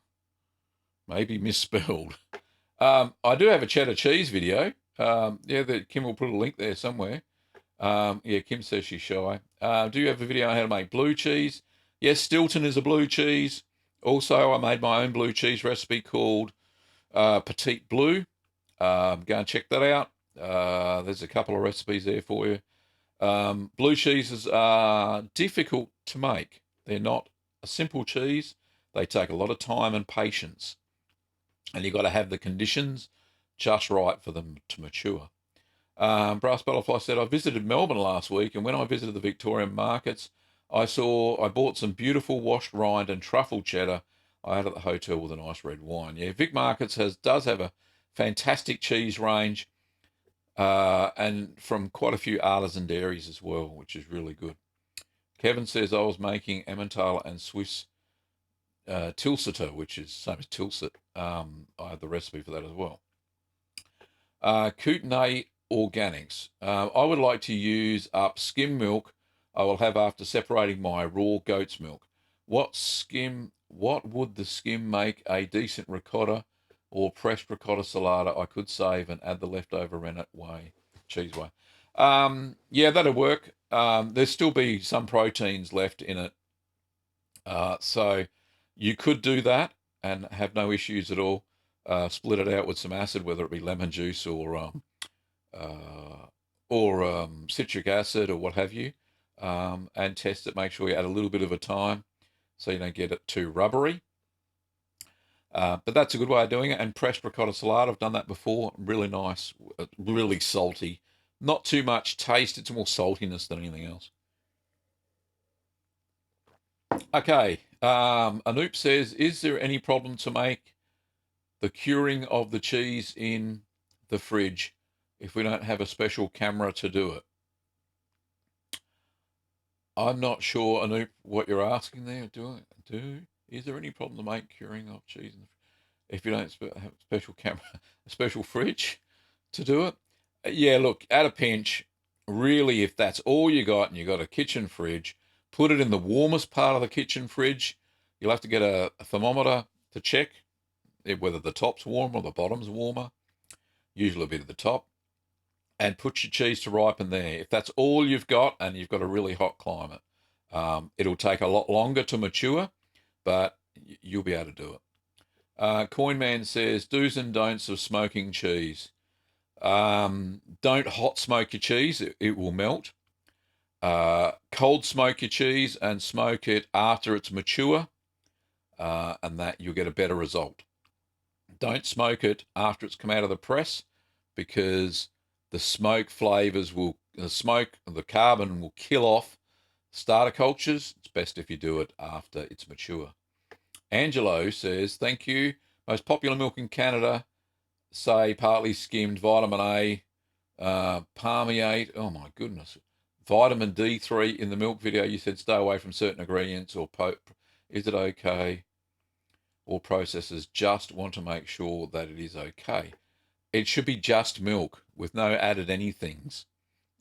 Maybe misspelled. I do have a cheddar cheese video. Yeah, Kim will put a link there somewhere. Yeah, Kim says she's shy. Do you have a video on how to make blue cheese? Yes, Stilton is a blue cheese. Also, I made my own blue cheese recipe called Petite Blue. Go and check that out. There's a couple of recipes there for you. Blue cheeses are difficult to make. They're not a simple cheese. They take a lot of time and patience. And you've got to have the conditions just right for them to mature. Brass Butterfly said, I visited Melbourne last week, and when I visited the Victorian markets, I bought some beautiful washed rind and truffle cheddar I had at the hotel with a nice red wine. Yeah, Vic Markets does have a fantastic cheese range, and from quite a few artisan dairies as well, which is really good. Kevin says, I was making Emmentaler and Swiss Tilsiter, which is same as Tilsit. I have the recipe for that as well. Kootenay Organics. I would like to use up skim milk I will have after separating my raw goat's milk. What would the skim make a decent ricotta or pressed ricotta salata I could save and add the leftover rennet cheese whey? Yeah, that'll work. There'll still be some proteins left in it. So you could do that and have no issues at all. Split it out with some acid, whether it be lemon juice or citric acid or what have you, and test it. Make sure you add a little bit of a thyme so you don't get it too rubbery. But that's a good way of doing it. And pressed ricotta salad, I've done that before. Really nice, really salty. Not too much taste. It's more saltiness than anything else. Okay. Anoop says, is there any problem to make the curing of the cheese in the fridge if we don't have a special camera to do it? I'm not sure, Anoop, what you're asking there. Is there any problem to make curing of cheese if you don't have a special camera, a special fridge to do it? Yeah, look, at a pinch, really, if that's all you got and you got a kitchen fridge, put it in the warmest part of the kitchen fridge. You'll have to get a thermometer to check whether the top's warm or the bottom's warmer, usually a bit at the top, and put your cheese to ripen there. If that's all you've got and you've got a really hot climate, it'll take a lot longer to mature, but you'll be able to do it. Coinman says, do's and don'ts of smoking cheese. Don't hot smoke your cheese. It will melt. Cold smoke your cheese and smoke it after it's mature, and that you'll get a better result. Don't smoke it after it's come out of the press because the smoke flavors will, the carbon will kill off starter cultures. It's best if you do it after it's mature. Angelo says, thank you. Most popular milk in Canada, say partly skimmed, vitamin A, palmiate. Oh my goodness. Vitamin D3 in the milk video. You said stay away from certain ingredients or is it okay? Or processors just want to make sure that it is okay. It should be just milk with no added anythings.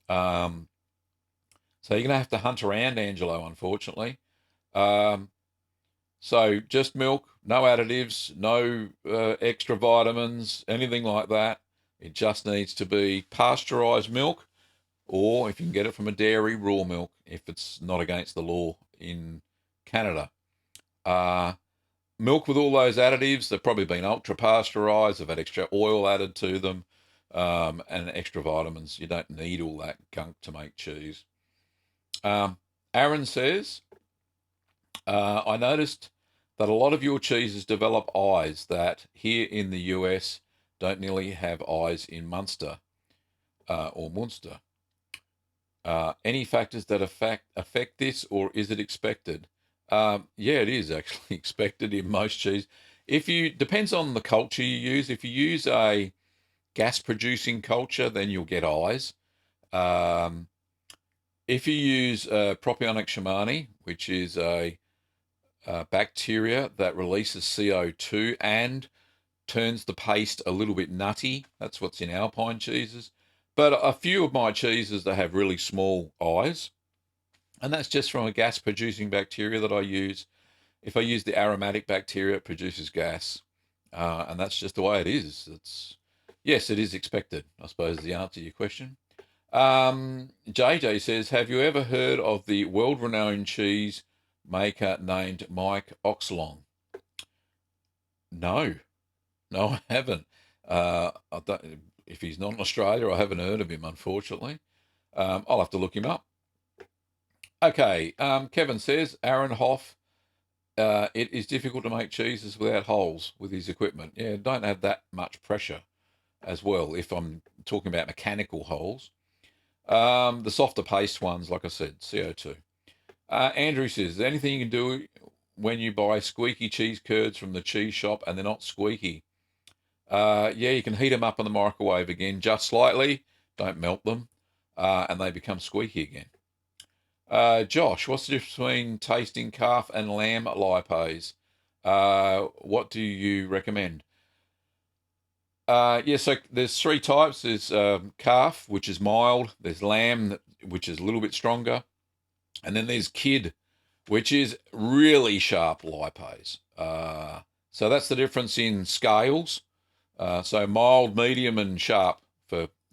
So you're going to have to hunt around, Angelo, unfortunately. So just milk, no additives, no extra vitamins, anything like that. It just needs to be pasteurized milk, or if you can get it from a dairy, raw milk, if it's not against the law in Canada. Milk with all those additives, they've probably been ultra pasteurized, they've had extra oil added to them, and extra vitamins. You don't need all that gunk to make cheese. Aaron says, I noticed that a lot of your cheeses develop eyes that here in the US don't nearly have eyes in Munster or Munster. Any factors that affect this, or is it expected? Yeah, it is actually expected in most cheese. Depends on the culture you use. If you use a gas-producing culture, then you'll get eyes. If you use propionic shamani, which is a bacteria that releases CO2 and turns the paste a little bit nutty. That's what's in Alpine cheeses. But a few of my cheeses, they have really small eyes. And that's just from a gas-producing bacteria that I use. If I use the aromatic bacteria, it produces gas. And that's just the way it is. Yes, it is expected, I suppose, is the answer to your question. JJ says, have you ever heard of the world-renowned cheese maker named Mike Oxlong? No, I haven't. If he's not in Australia, I haven't heard of him, unfortunately. I'll have to look him up. Okay, Kevin says, Aaron Hoff, it is difficult to make cheeses without holes with his equipment. Yeah, don't have that much pressure as well, if I'm talking about mechanical holes. The softer paste ones, like I said, CO2. Andrew says, is there anything you can do when you buy squeaky cheese curds from the cheese shop and they're not squeaky? Yeah, you can heat them up in the microwave again, just slightly. Don't melt them, and they become squeaky again. Josh, what's the difference between tasting calf and lamb lipase? What do you recommend? Yeah, so there's three types. There's calf, which is mild. There's lamb, which is a little bit stronger. And then there's kid, which is really sharp lipase. So that's the difference in scales. So mild, medium, and sharp.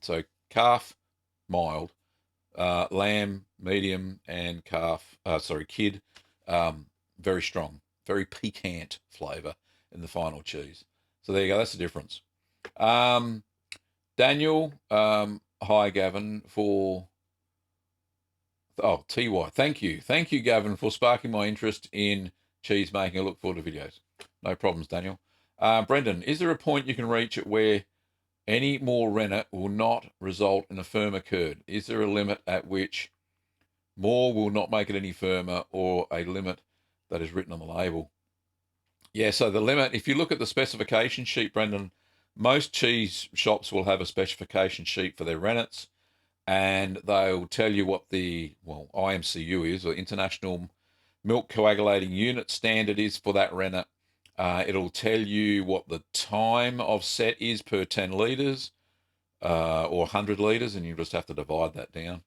So calf, mild. Lamb, medium, and kid, very strong, very piquant flavour in the final cheese. So there you go, that's the difference. Daniel, hi Gavin TY. Thank you, Gavin, for sparking my interest in cheese making. I look forward to videos. No problems, Daniel. Brendan, is there a point you can reach at where any more rennet will not result in a firmer curd? Is there a limit at which more will not make it any firmer, or a limit that is written on the label? Yeah, so the limit, if you look at the specification sheet, Brendan, most cheese shops will have a specification sheet for their rennets, and they'll tell you what the IMCU is, or International Milk Coagulating Unit standard is for that rennet. It'll tell you what the time of set is per 10 litres or 100 litres, and you just have to divide that down.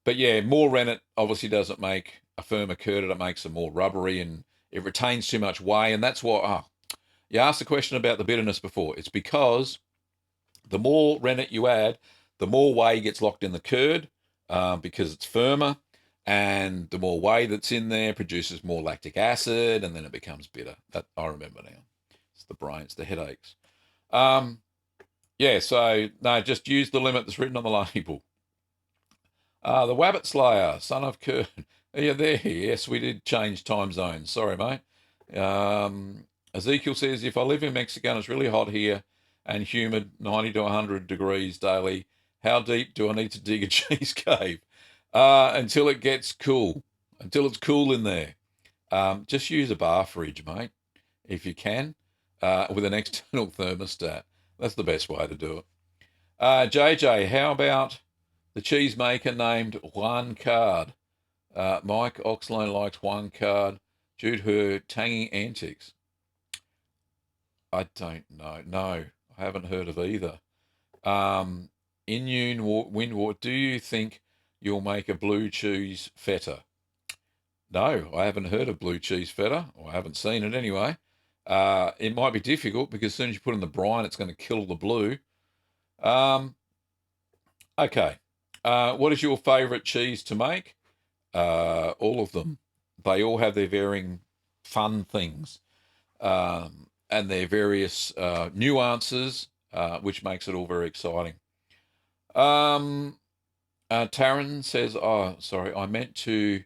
But yeah, more rennet obviously doesn't make a firmer curd. It makes them more rubbery, and it retains too much whey. And that's why, you asked the question about the bitterness before. It's because the more rennet you add, the more whey gets locked in the curd because it's firmer, and the more whey that's in there produces more lactic acid, and then it becomes bitter. That I remember now. It's the brain, it's the headaches. Yeah, so no, just use the limit that's written on the label. The Wabbit Slayer, son of curd. Yeah, there. Yes, we did change time zones. Sorry, mate. Ezekiel says, if I live in Mexico and it's really hot here and humid, 90 to 100 degrees daily. How deep do I need to dig a cheese cave? Until it gets cool, until it's cool in there. Just use a bar fridge, mate, if you can, with an external thermostat. That's the best way to do it. JJ, how about the cheesemaker named Juan Card? Mike Oxlone likes Juan Card due to her tangy antics. I don't know. No, I haven't heard of either. Inyun Windward, do you think you'll make a blue cheese feta? No, I haven't heard of blue cheese feta, or I haven't seen it anyway. It might be difficult because as soon as you put it in the brine, it's going to kill the blue. Okay. What is your favourite cheese to make? All of them. They all have their varying fun things and their various nuances, which makes it all very exciting. Taryn says, "Oh, sorry, I meant cheddar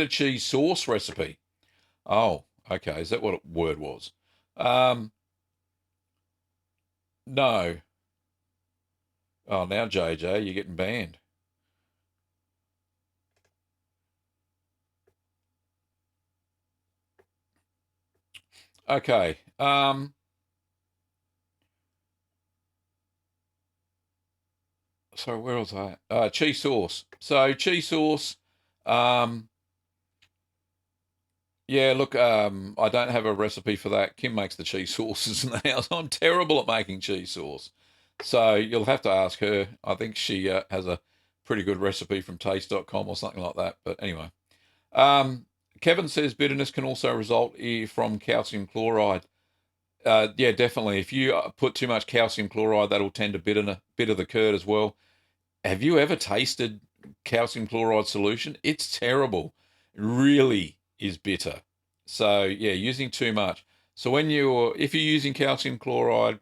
cheese sauce recipe." Oh, okay. Is that what the word was? No. Oh, now JJ, you're getting banned. Okay. So where was I? Cheese sauce. So cheese sauce. Yeah, look, I don't have a recipe for that. Kim makes the cheese sauces in the house. I'm terrible at making cheese sauce. So you'll have to ask her. I think she has a pretty good recipe from taste.com or something like that. But anyway. Kevin says bitterness can also result from calcium chloride. Yeah, definitely. If you put too much calcium chloride, that'll tend to bitter the curd as well. Have you ever tasted calcium chloride solution? It's terrible. It really is bitter. So yeah, using too much. So if you're using calcium chloride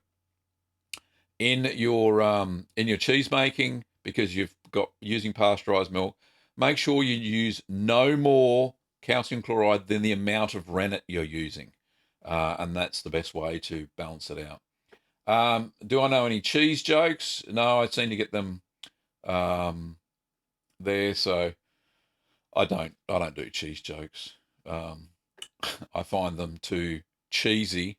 in your cheese making because you've got using pasteurized milk, make sure you use no more calcium chloride than the amount of rennet you're using, and that's the best way to balance it out. Do I know any cheese jokes? No, I seem to get them there, so I don't do cheese jokes. I find them too cheesy.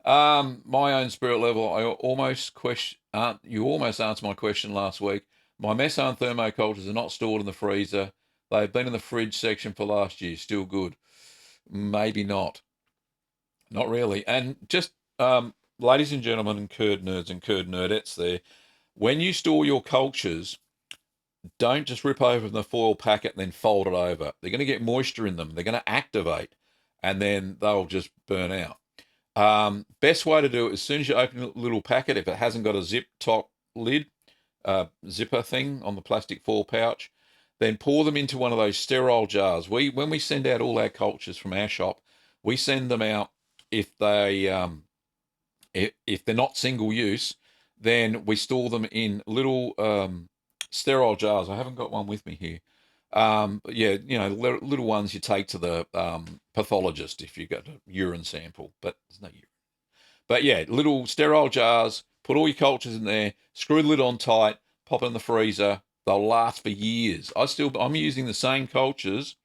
My own spirit level, I almost question. You almost answered my question last week. My Messan thermocultures are not stored in the freezer. They've been in the fridge section for last year. Still good. Maybe not. Not really. And just, ladies and gentlemen, and curd nerds and curd nerdettes there, when you store your cultures, don't just rip open the foil packet and then fold it over. They're going to get moisture in them. They're going to activate, and then they'll just burn out. Best way to do it, as soon as you open a little packet, if it hasn't got a zip top lid, zipper thing on the plastic foil pouch, then pour them into one of those sterile jars. When we send out all our cultures from our shop, we send them out if if they're not single use, then we store them in little sterile jars. I haven't got one with me here. But yeah, little ones you take to the pathologist if you got a urine sample, but there's no urine. But yeah, little sterile jars, put all your cultures in there, screw the lid on tight, pop it in the freezer. They'll last for years. I'm using the same cultures,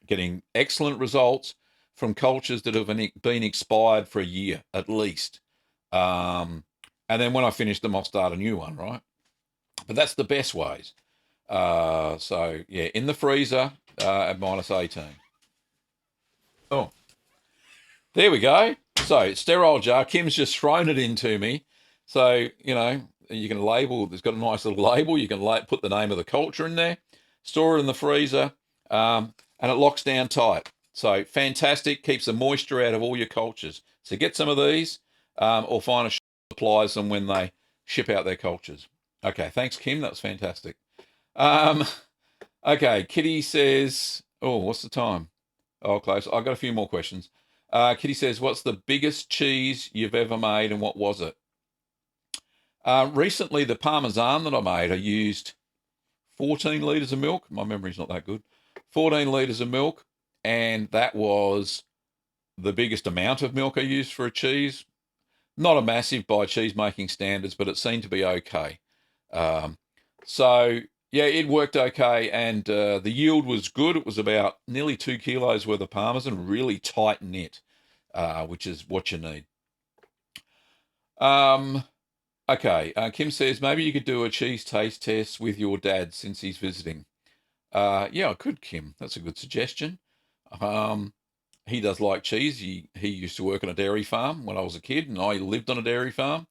getting excellent results from cultures that have been expired for a year at least. And then when I finish them, I'll start a new one, right? But that's the best ways. So yeah, in the freezer at -18. Oh, there we go. So sterile jar. Kim's just thrown it into me. So you can label. It's got a nice little label. You can put the name of the culture in there, store it in the freezer, and it locks down tight. So fantastic. Keeps the moisture out of all your cultures. So get some of these, or find a shop that supplies them when they ship out their cultures. Okay, thanks, Kim. That was fantastic. Okay, Kitty says, oh, what's the time? Oh, close. I've got a few more questions. Kitty says, what's the biggest cheese you've ever made and what was it? Recently, the Parmesan that I made, I used 14 litres of milk. My memory's not that good. 14 litres of milk, and that was the biggest amount of milk I used for a cheese. not a massive by cheese making standards, but it seemed to be okay. Um, so yeah, it worked okay, and the yield was good. It was about nearly 2 kilos worth of parmesan, really tight knit, which is what you need. Um, okay, Kim says maybe you could do a cheese taste test with your dad since he's visiting. Yeah, I could, Kim. That's a good suggestion. Um, he does like cheese. He used to work on a dairy farm when I was a kid, and I lived on a dairy farm.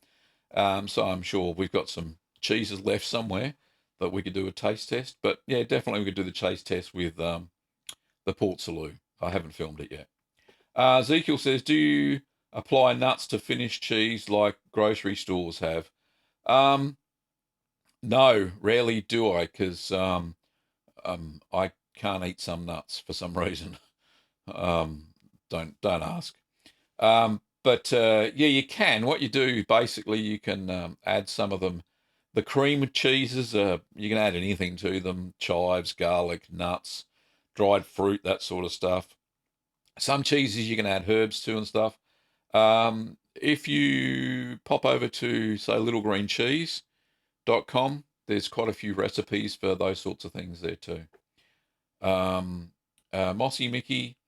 So I'm sure we've got some cheeses left somewhere that we could do a taste test. But yeah, definitely we could do the taste test with the Port Salut. I haven't filmed it yet. Ezekiel says, do you apply nuts to finished cheese like grocery stores have? Um, no, rarely do I, because I can't eat some nuts for some reason. Um, don't ask. But yeah, you can. What you do basically, you can add some of them. The cream cheeses, you can add anything to them: chives, garlic, nuts, dried fruit, that sort of stuff. Some cheeses you can add herbs to and stuff. If you pop over to say littlegreencheese.com, there's quite a few recipes for those sorts of things there too. Mossy Mickey,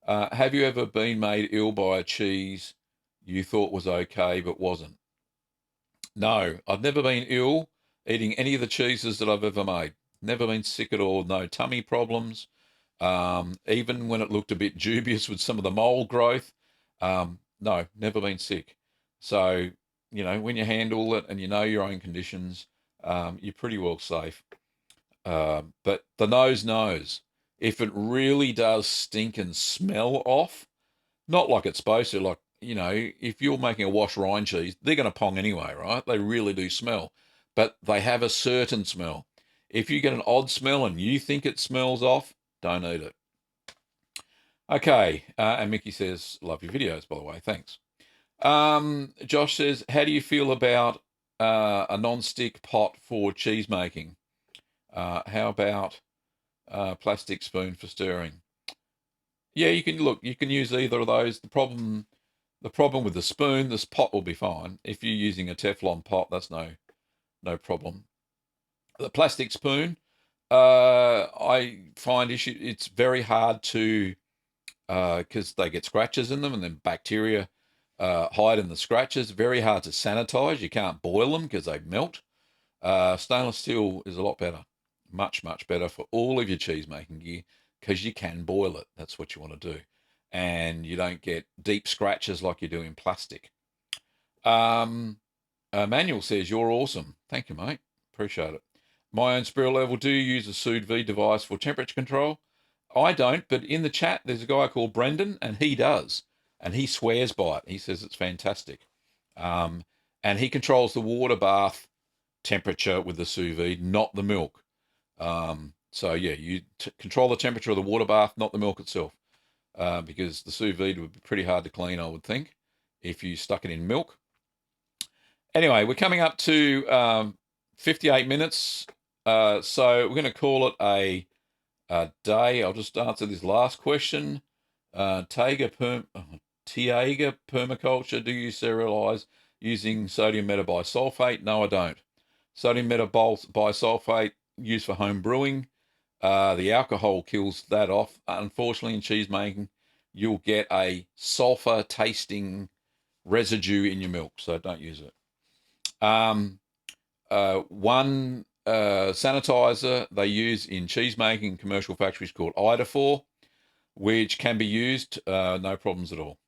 have you ever been made ill by a cheese you thought was okay but wasn't? No, I've never been ill eating any of the cheeses that I've ever made. Never been sick at all. No tummy problems. Even when it looked a bit dubious with some of the mold growth, no, never been sick. So, when you handle it and you know your own conditions, you're pretty well safe. But the nose knows. If it really does stink and smell off, not like it's supposed to, like, if you're making a wash rind cheese, they're going to pong anyway, right? They really do smell, but they have a certain smell. If you get an odd smell and you think it smells off, don't eat it. Okay, and Mickey says, love your videos, by the way, thanks. Josh says, how do you feel about a non-stick pot for cheese making? How about plastic spoon for stirring? Yeah, you can use either of those. The problem with the spoon, this pot will be fine. If you're using a Teflon pot, that's no problem. The plastic spoon, I find it's very hard to because they get scratches in them, and then bacteria hide in the scratches. Very hard to sanitize. You can't boil them because they melt. Stainless steel is a lot better, much better for all of your cheese making gear because you can boil it. That's what you want to do, and you don't get deep scratches like you do in plastic. Um, Manuel says you're awesome. Thank you, mate. Appreciate it. My own spirit level. Do you use a sous vide device for temperature control? I don't, but in the chat there's a guy called Brendan, and he does, and he swears by it. He says it's fantastic, and he controls the water bath temperature with the sous vide, not the milk. So yeah, you control the temperature of the water bath, not the milk itself, because the sous vide would be pretty hard to clean, I would think, if you stuck it in milk. Anyway, we're coming up to 58 minutes, so we're going to call it a day. I'll just answer this last question. Tiaga permaculture, do you serialize using sodium metabisulfite? No, I don't. Sodium metabisulfite used for home brewing. The alcohol kills that off. Unfortunately, in cheese making, you'll get a sulfur tasting residue in your milk, so don't use it. One sanitizer they use in cheese making commercial factories called Idafor, which can be used, no problems at all.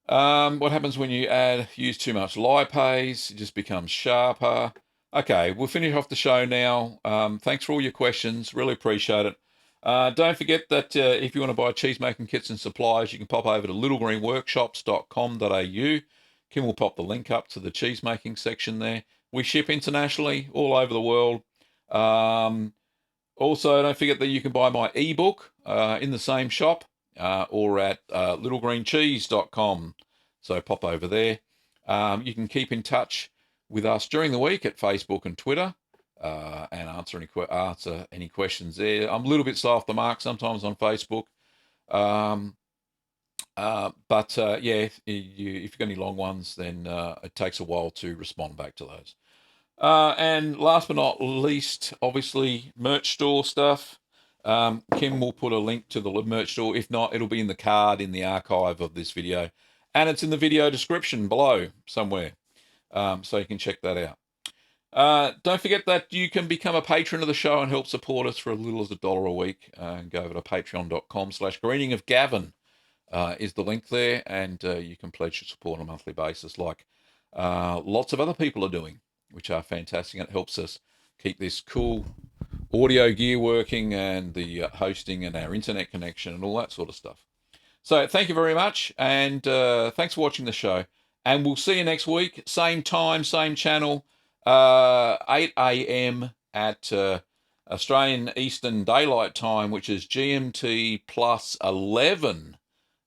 What happens when you use too much lipase? It just becomes sharper. Okay, we'll finish off the show now. Thanks for all your questions. Really appreciate it. Don't forget that if you want to buy cheese making kits and supplies, you can pop over to littlegreenworkshops.com.au. Kim will pop the link up to the cheese making section there. We ship internationally, all over the world. Also, don't forget that you can buy my ebook in the same shop or at littlegreencheese.com. So pop over there. You can keep in touch with us during the week at Facebook and Twitter and answer any questions there. I'm a little bit slow off the mark sometimes on Facebook. But yeah, if you've got any long ones, then it takes a while to respond back to those. And last but not least, obviously, merch store stuff. Kim will put a link to the merch store. If not, it'll be in the card in the archive of this video. And it's in the video description below somewhere. So you can check that out. Don't forget that you can become a patron of the show and help support us for as little as $1 a week. Go over to patreon.com/greening of Gavin is the link there, and you can pledge your support on a monthly basis like lots of other people are doing, which are fantastic, and it helps us keep this cool audio gear working and the hosting and our internet connection and all that sort of stuff. So thank you very much, and thanks for watching the show, and we'll see you next week, same time, same channel, 8 a.m. at Australian Eastern Daylight Time, which is GMT plus 11,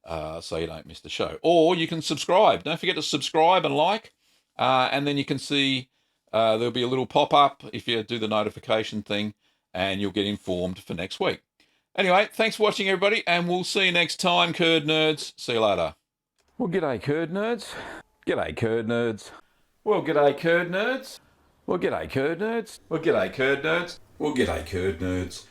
so you don't miss the show. Or you can subscribe. Don't forget to subscribe and like, and then you can see there'll be a little pop-up if you do the notification thing, and you'll get informed for next week. Anyway, thanks for watching, everybody, and we'll see you next time, Curd Nerds. See you later. Well, g'day, Curd Nerds. G'day, Curd Nerds. Well, g'day, Curd Nerds. Well, g'day, Curd Nerds. Well, g'day, Curd Nerds. Well, g'day, Curd Nerds.